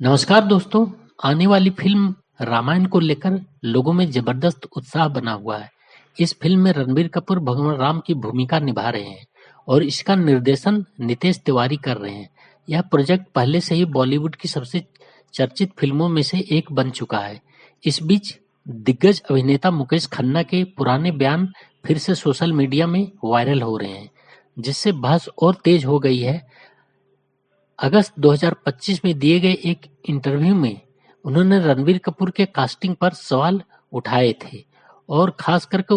नमस्कार दोस्तों। आने वाली फिल्म रामायण को लेकर लोगों में जबरदस्त उत्साह बना हुआ है। इस फिल्म में रणबीर कपूर भगवान राम की भूमिका निभा रहे हैं और इसका निर्देशन नितेश तिवारी कर रहे हैं। यह प्रोजेक्ट पहले से ही बॉलीवुड की सबसे चर्चित फिल्मों में से एक बन चुका है। इस बीच दिग्गज अभिनेता मुकेश खन्ना के पुराने बयान फिर से सोशल मीडिया में वायरल हो रहे हैं, जिससे बहस और तेज हो गई है। अगस्त 2025 में दिए गए एक इंटरव्यू में उन्होंने रणबीर कपूर के कास्टिंग पर सवाल उठाए थे और खास करके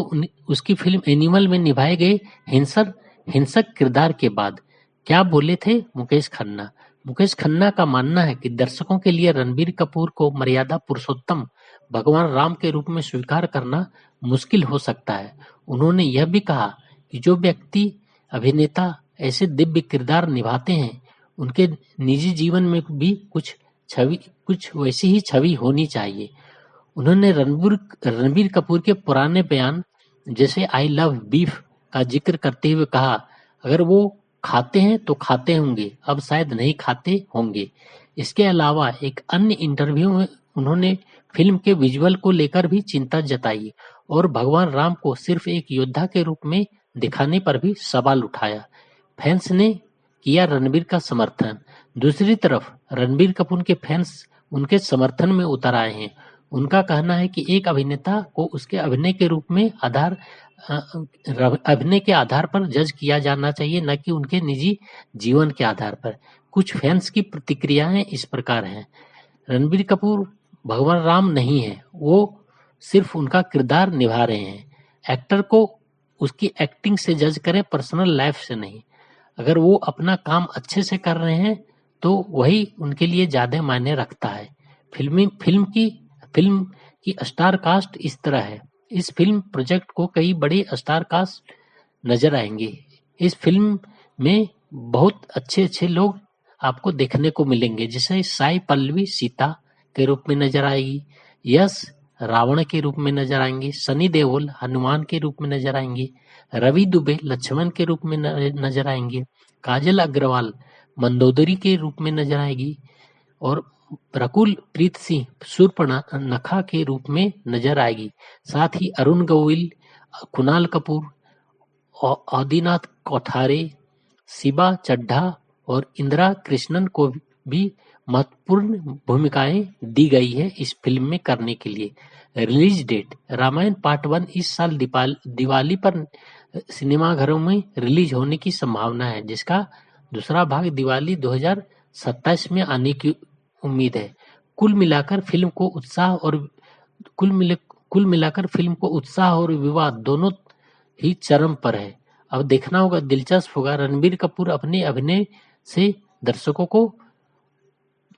उसकी फिल्म एनिमल में निभाए गए हिंसक किरदार के बाद क्या बोले थे मुकेश खन्ना। मुकेश खन्ना का मानना है कि दर्शकों के लिए रणबीर कपूर को मर्यादा पुरुषोत्तम भगवान राम के रूप में स्वीकार करना मुश्किल हो सकता है। उन्होंने यह भी कहा कि जो व्यक्ति अभिनेता ऐसे दिव्य किरदार निभाते हैं उनके निजी जीवन में भी कुछ वैसी ही छवि होनी चाहिए। उन्होंने रणबीर कपूर के पुराने बयान जैसे आई लव बीफ का जिक्र करते हुए कहा, अगर वो खाते हैं तो खाते होंगे, अब शायद नहीं खाते होंगे। इसके अलावा एक अन्य इंटरव्यू में उन्होंने फिल्म के विजुअल को लेकर भी चिंता जताई और भगवान राम को सिर्फ एक योद्धा के रूप में दिखाने पर भी सवाल उठाया। फैंस ने किया रणबीर का समर्थन। दूसरी तरफ रणबीर कपूर के फैंस उनके समर्थन में उतर आए हैं। उनका कहना है कि एक अभिनेता को उसके अभिनय के आधार पर जज किया जाना चाहिए, न कि उनके निजी जीवन के आधार पर। कुछ फैंस की प्रतिक्रियाएं इस प्रकार हैं। रणबीर कपूर भगवान राम नहीं है, वो सिर्फ उनका किरदार निभा रहे हैं। एक्टर को उसकी एक्टिंग से जज करें, पर्सनल लाइफ से नहीं। अगर वो अपना काम अच्छे से कर रहे हैं तो वही उनके लिए ज्यादा मायने रखता है। फिल्म की स्टार कास्ट इस तरह है। इस फिल्म प्रोजेक्ट को कई बड़े स्टार कास्ट नजर आएंगे। इस फिल्म में बहुत अच्छे लोग आपको देखने को मिलेंगे, जैसे साई पल्लवी सीता के रूप में नजर आएगी, यश रावण के रूप में नजर आएंगे, सनी देओल हनुमान के रूप में नजर आएंगे, रवि दुबे लक्ष्मण के रूप में नजर आएंगे, काजल अग्रवाल मंदोदरी के रूप में नजर आएगी और प्रकुल प्रीत सिंह शूर्पणखा के रूप में नजर आएगी। साथ ही अरुण गोविल, कुणाल कपूर, आदिनाथ कोठारे, शिबा चड्ढा और इंदिरा कृष्णन को भी महत्वपूर्ण भूमिकाएं दी गई है इस फिल्म में करने के लिए। रिलीज डेट रामायण पार्ट 1 इस साल दिवाली पर सिनेमाघरों में रिलीज होने की संभावना है, जिसका दूसरा भाग दिवाली 2027 में आने की उम्मीद है। कुल मिलाकर फिल्म को उत्साह और विवाद दोनों ही चरम पर है। अब देखना होगा, दिलचस्प होगा रणबीर कपूर अपने अभिनय से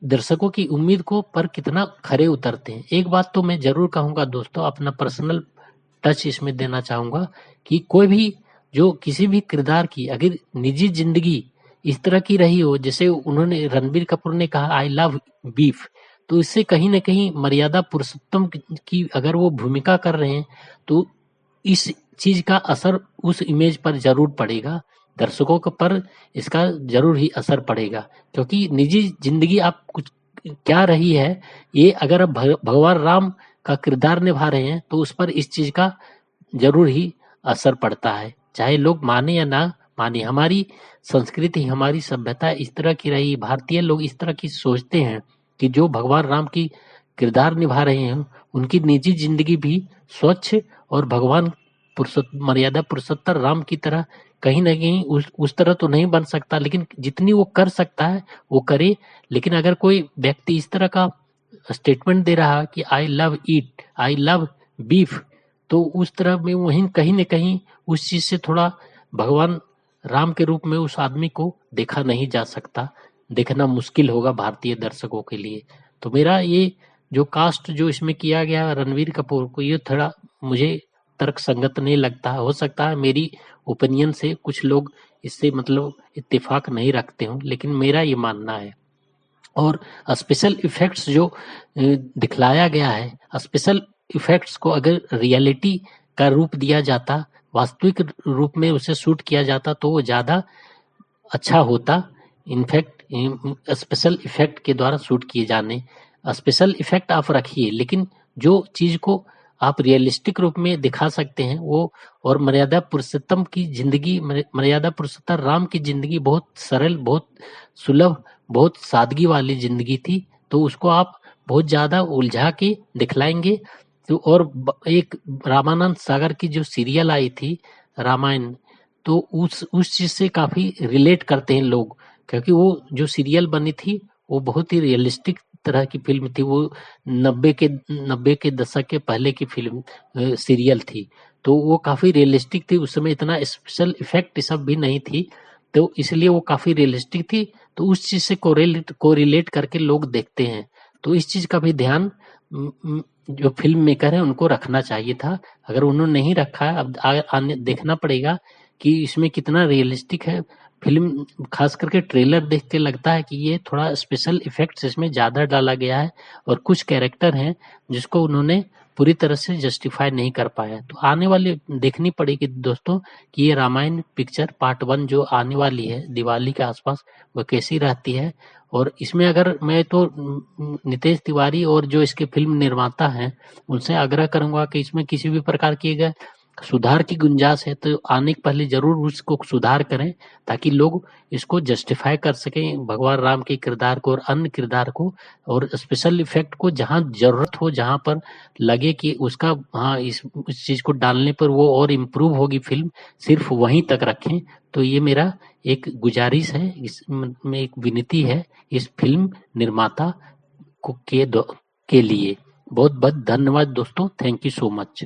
दर्शकों की उम्मीद को पर कितना खरे उतरते हैं। एक बात तो मैं जरूर कहूंगा दोस्तों, अपना पर्सनल टच इसमें देना चाहूंगा कि कोई भी जो किसी भी किरदार की अगर निजी जिंदगी इस तरह की रही हो, जैसे उन्होंने रणबीर कपूर ने कहा आई लव बीफ, तो इससे कहीं ना कहीं मर्यादा पुरुषोत्तम की अगर वो भूमिका कर रहे हैं तो इस चीज का असर उस इमेज पर जरूर पड़ेगा, दर्शकों पर इसका जरूर ही असर पड़ेगा। क्योंकि निजी जिंदगी आप कुछ क्या रही है, ये अगर आप भगवान राम का किरदार निभा रहे हैं तो उस पर इस चीज का जरूर ही असर पड़ता है, चाहे लोग माने या ना माने। हमारी संस्कृति, हमारी सभ्यता इस तरह की रही, भारतीय लोग इस तरह की सोचते हैं कि जो भगवान राम की किरदार निभा रहे हैं उनकी निजी जिंदगी भी स्वच्छ और भगवान मर्यादा पुरुषोत्तम राम की तरह कहीं ना कहीं उस तरह तो नहीं बन सकता, लेकिन जितनी वो कर सकता है वो करे। लेकिन अगर कोई व्यक्ति इस तरह का स्टेटमेंट दे रहा है कि आई लव बीफ, तो उस तरह में वहीं कहीं न कहीं उस चीज से थोड़ा भगवान राम के रूप में उस आदमी को देखा नहीं जा सकता, देखना मुश्किल होगा भारतीय दर्शकों के लिए। तो मेरा ये जो कास्ट जो इसमें किया गया रणबीर कपूर को, ये थोड़ा मुझे तर्क संगत नहीं लगता। हो सकता है मेरी ओपिनियन से कुछ लोग इससे मतलब इत्तेफाक नहीं रखते हो, लेकिन मेरा ये मानना है। और स्पेशल इफेक्ट्स जो दिखलाया गया है, स्पेशल इफेक्ट्स को अगर रियलिटी का रूप दिया जाता, वास्तविक रूप में उसे शूट किया जाता तो वो ज्यादा अच्छा होता। इनफैक्ट स्पेशल इफेक्ट के द्वारा शूट किए जाने। स्पेशल इफेक्ट आप रखिए, लेकिन जो चीज को आप रियलिस्टिक रूप में दिखा सकते हैं वो, और मर्यादा पुरुषोत्तम की जिंदगी, मर्यादा पुरुषोत्तम राम की जिंदगी बहुत सरल, बहुत सुलभ, बहुत सादगी वाली जिंदगी थी, तो उसको आप बहुत ज्यादा उलझा के दिखलाएंगे तो। और एक रामानंद सागर की जो सीरियल आई थी रामायण, तो उस चीज से काफी रिलेट करते हैं लोग, क्योंकि वो जो सीरियल बनी थी वो बहुत ही रियलिस्टिक तरह की फिल्म थी। वो 90 के दशक के पहले की फिल्म सीरियल थी, तो वो काफी रियलिस्टिक थी। उस समय इतना स्पेशल इफेक्ट सब भी नहीं थी, तो इसलिए वो काफी रियलिस्टिक थी। तो उस चीज से कोरिलेट करके लोग देखते हैं। तो इस चीज का भी ध्यान जो फिल्म मेकर है उनको रखना चाहिए था। अगर उन्होंने नहीं रखा है, अब आने देखना पड़ेगा कि इसमें कितना रियलिस्टिक है फिल्म। खास करके ट्रेलर देख के लगता है कि ये थोड़ा स्पेशल इफेक्ट्स इसमें ज्यादा डाला गया है, और कुछ कैरेक्टर हैं जिसको उन्होंने पूरी तरह से जस्टिफाई नहीं कर पाया। तो आने वाली देखनी पड़ेगी दोस्तों कि ये रामायण पिक्चर पार्ट 1 जो आने वाली है दिवाली के आसपास, वो कैसी रहती है। और इसमें अगर मैं तो नितेश तिवारी और जो इसके फिल्म निर्माता हैं उनसे आग्रह करूंगा कि इसमें किसी भी प्रकार की अगर सुधार की गुंजाइश है तो आने के पहले जरूर उसको सुधार करें, ताकि लोग इसको जस्टिफाई कर सकें भगवान राम के किरदार को और अन्य किरदार को। और स्पेशल इफेक्ट को जहां जरूरत हो, जहां पर लगे कि उसका हाँ इस चीज को डालने पर वो और इम्प्रूव होगी फिल्म, सिर्फ वहीं तक रखें। तो ये मेरा एक गुजारिश है, इसमें एक विनती है इस फिल्म निर्माता को के लिए। बहुत बहुत धन्यवाद दोस्तों, थैंक यू सो मच।